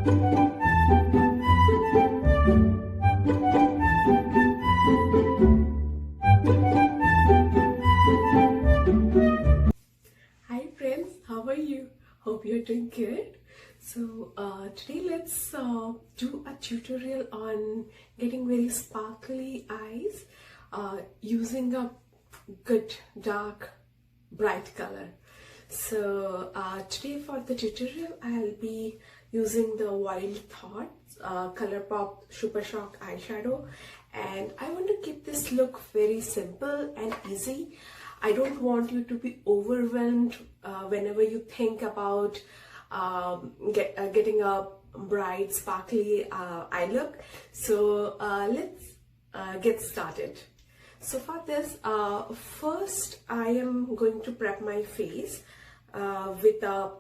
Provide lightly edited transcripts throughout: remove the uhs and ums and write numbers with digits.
Hi friends, how are you? Hope you're doing good. So today let's do a tutorial on getting very sparkly eyes using a good dark bright color. So today for the tutorial I'll be using the Wild Thoughts Colourpop Super Shock eyeshadow, and I want to keep this look very simple and easy. I don't want you to be overwhelmed whenever you think about getting a bright sparkly eye look. So let's get started. So for this, first I am going to prep my face with a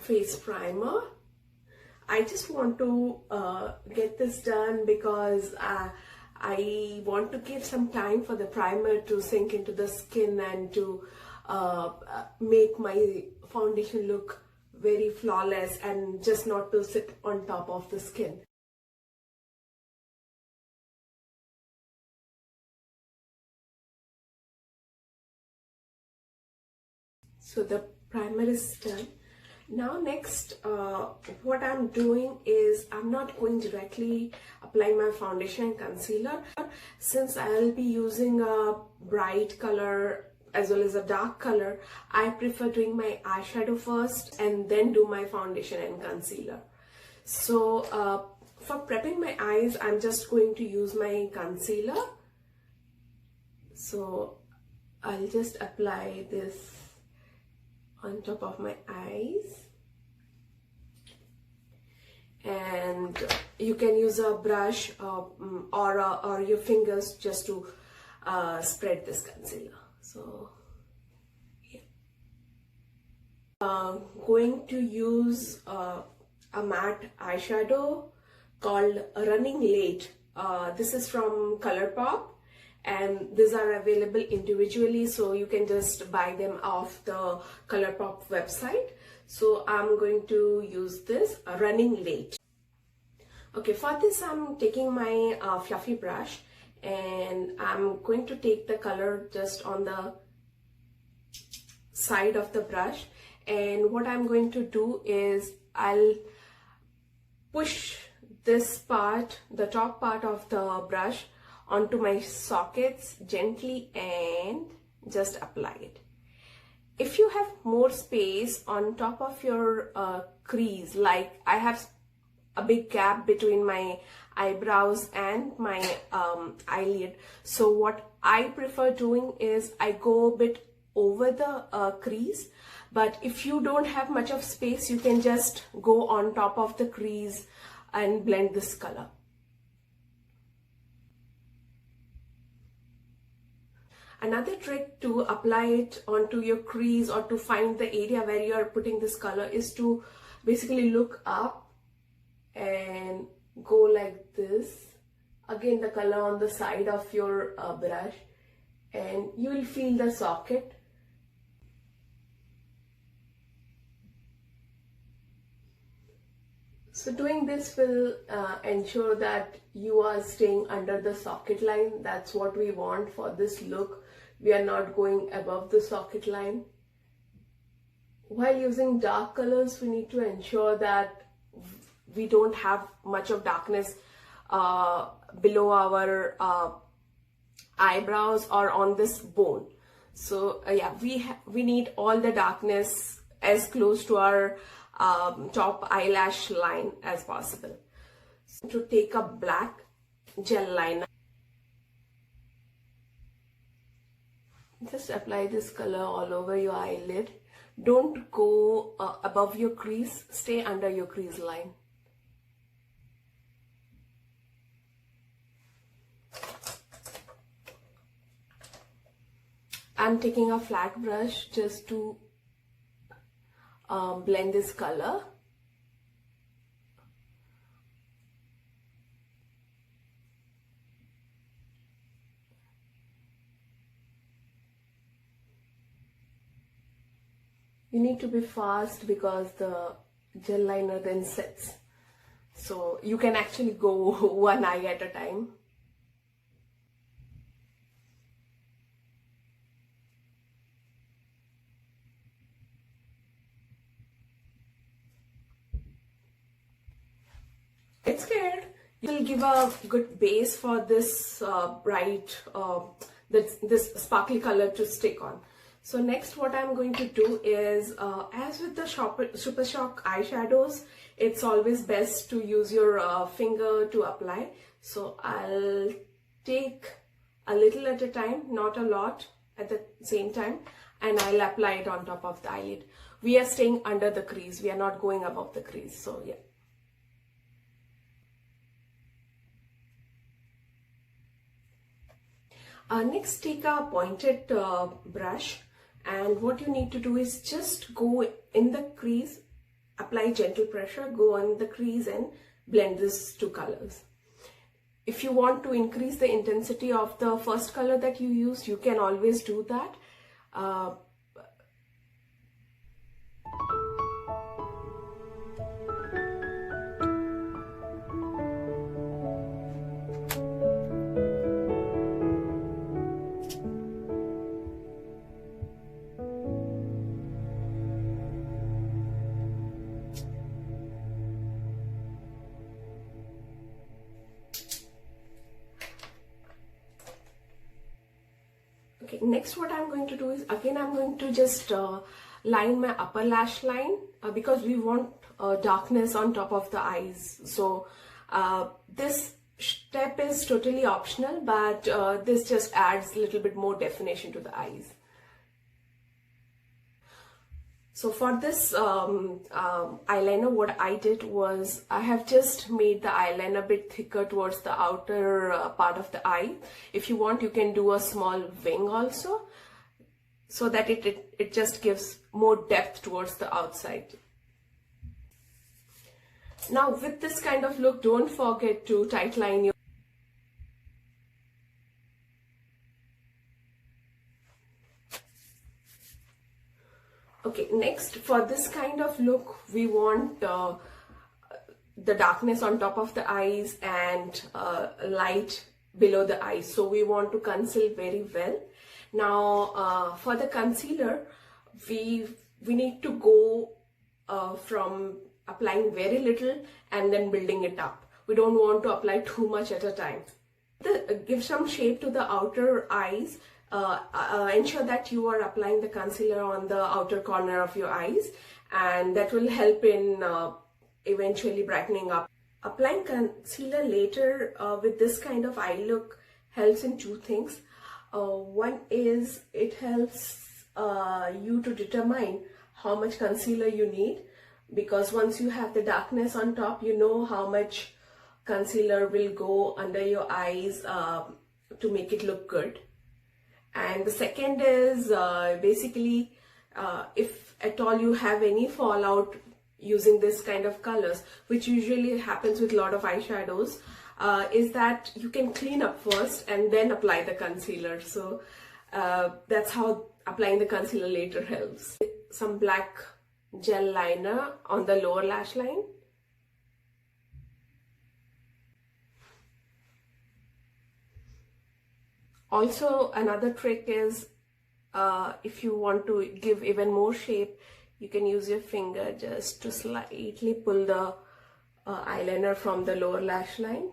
face primer. I just want to get this done because I want to give some time for the primer to sink into the skin and to make my foundation look very flawless and just not to sit on top of the skin. So the primer is done. Now next, what I'm doing is I'm not going directly applying my foundation and concealer. Since I'll be using a bright color as well as a dark color, I prefer doing my eyeshadow first and then do my foundation and concealer. So for prepping my eyes, I'm just going to use my concealer. So I'll just apply this on top of my eyes, and you can use a brush or your fingers just to spread this concealer. So yeah, going to use a matte eyeshadow called Running Late. This is from Colourpop, and these are available individually, so you can just buy them off the Colourpop website. So I'm going to use this Running Late. Okay, for this I'm taking my fluffy brush and I'm going to take the color just on the side of the brush, and what I'm going to do is I'll push this part, the top part of the brush, onto my sockets gently and just apply it. If you have more space on top of your crease, like I have a big gap between my eyebrows and my eyelid, so what I prefer doing is I go a bit over the crease, but if you don't have much of space, you can just go on top of the crease and blend this color. Another trick to apply it onto your crease or to find the area where you are putting this color is to basically look up and go like this. Again, the color on the side of your brush, and you will feel the socket. So doing this will ensure that you are staying under the socket line. That's what we want for this look. We are not going above the socket line. While using dark colors, we need to ensure that we don't have much of darkness below our eyebrows or on this bone. So yeah, we need all the darkness as close to our top eyelash line as possible. So to take a black gel liner, just apply this color all over your eyelid. Don't go above your crease, stay under your crease line. I'm taking a flat brush just to blend this color. You need to be fast because the gel liner then sets. So you can actually go one eye at a time. Get scared. You will give a good base for this this sparkly color to stick on. So next what I'm going to do is, as with the Super Shock eyeshadows, it's always best to use your finger to apply. So I'll take a little at a time, not a lot at the same time, and I'll apply it on top of the eyelid. We are staying under the crease, we are not going above the crease, so yeah. Next, take a pointed brush, and what you need to do is just go in the crease, apply gentle pressure, go on the crease and blend these two colors. If you want to increase the intensity of the first color that you used, you can always do that. Okay, next what I'm going to do is, again I'm going to just line my upper lash line because we want darkness on top of the eyes. So this step is totally optional, but this just adds a little bit more definition to the eyes. So for this eyeliner, what I did was I have just made the eyeliner a bit thicker towards the outer part of the eye. If you want, you can do a small wing also, so that it just gives more depth towards the outside. Now with this kind of look, don't forget to tightline your Okay, next for this kind of look, we want the darkness on top of the eyes and light below the eyes. So we want to conceal very well. Now for the concealer, we need to go from applying very little and then building it up. We don't want to apply too much at a time. Give some shape to the outer eyes. Ensure that you are applying the concealer on the outer corner of your eyes, and that will help in eventually brightening up. Applying concealer later with this kind of eye look helps in two things. One is it helps you to determine how much concealer you need, because once you have the darkness on top, you know how much concealer will go under your eyes to make it look good. And the second is basically if at all you have any fallout using this kind of colors, which usually happens with a lot of eyeshadows, is that you can clean up first and then apply the concealer. So that's how applying the concealer later helps. Some black gel liner on the lower lash line. Also, another trick is if you want to give even more shape, you can use your finger just to slightly pull the eyeliner from the lower lash line.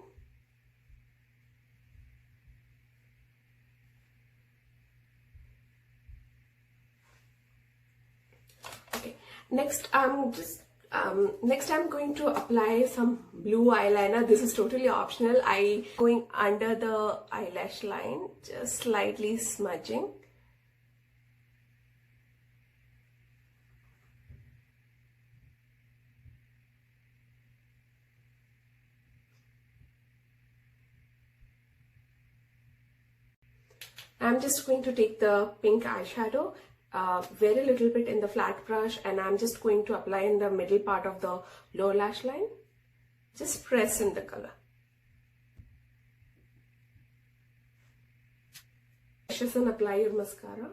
Okay, next I'm going to apply some blue eyeliner. This is totally optional. I going under the eyelash line, just slightly smudging. I'm just going to take the pink eyeshadow, very little bit in the flat brush, and I'm just going to apply in the middle part of the lower lash line. Just press in the color. And apply your mascara.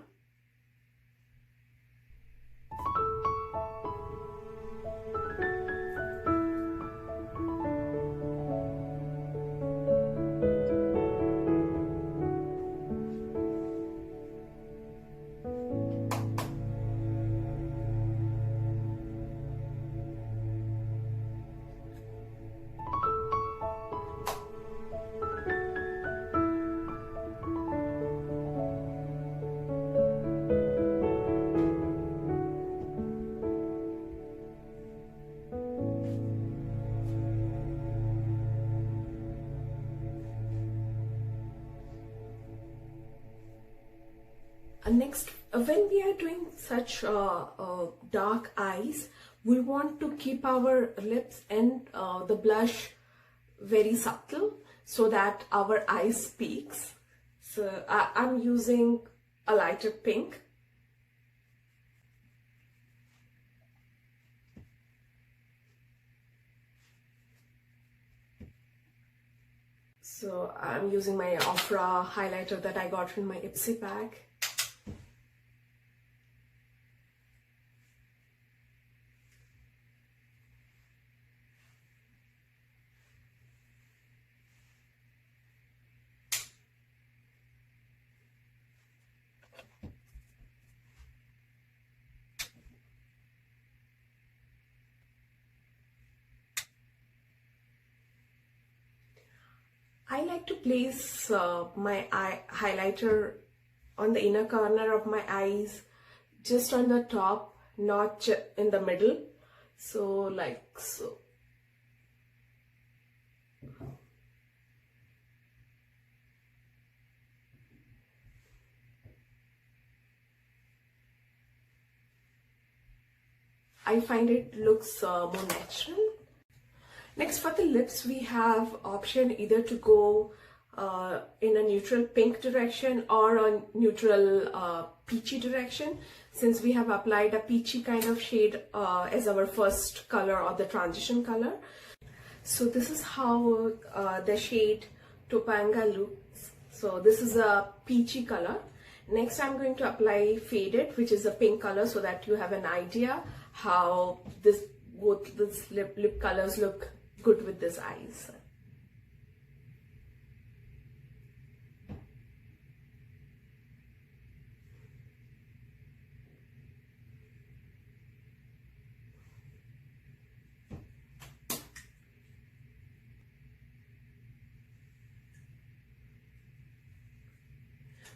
Next, when we are doing such dark eyes, we want to keep our lips and the blush very subtle so that our eye speaks. So I'm using a lighter pink. So I'm using my Opera highlighter that I got from my Ipsy bag. I like to place my eye highlighter on the inner corner of my eyes, just on the top, not in the middle. So like so. I find it looks more natural. Next, for the lips, we have option either to go in a neutral pink direction or a neutral peachy direction. Since we have applied a peachy kind of shade as our first color or the transition color. So this is how the shade Topanga looks. So this is a peachy color. Next, I'm going to apply Faded, which is a pink color, so that you have an idea how both these lip colors look good with this eyes.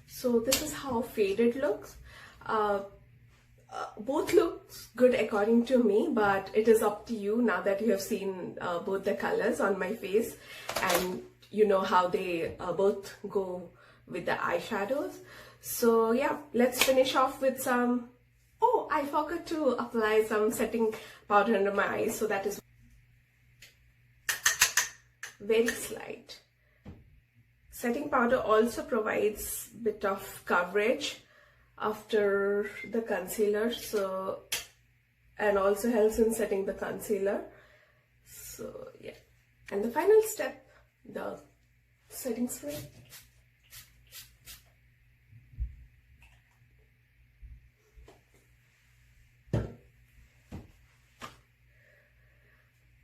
So this is how Faded looks. Both looks good according to me, but it is up to you now that you have seen both the colors on my face and you know how they both go with the eyeshadows. So yeah, let's finish off with some, oh, I forgot to apply some setting powder under my eyes, so that is very slight. Setting powder also provides a bit of coverage after the concealer, so, and also helps in setting the concealer. So yeah, and the final step, the setting spray.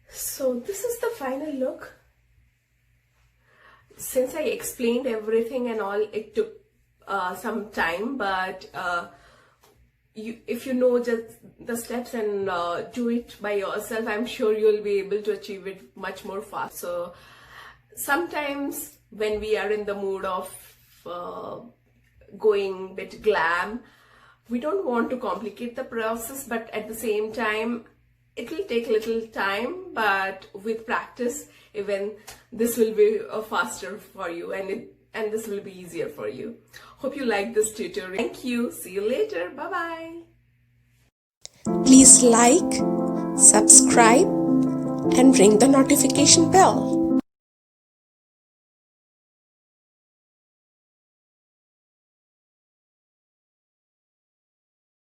So this is the final look. Since I explained everything and all, it took some time, but if you know just the steps and do it by yourself, I'm sure you'll be able to achieve it much more fast. So sometimes when we are in the mood of going a bit glam, we don't want to complicate the process, but at the same time it will take little time, but with practice even this will be faster for you, and this will be easier for you. Hope you like this tutorial. Thank you. See you later. Bye bye. Please like, subscribe and ring the notification bell.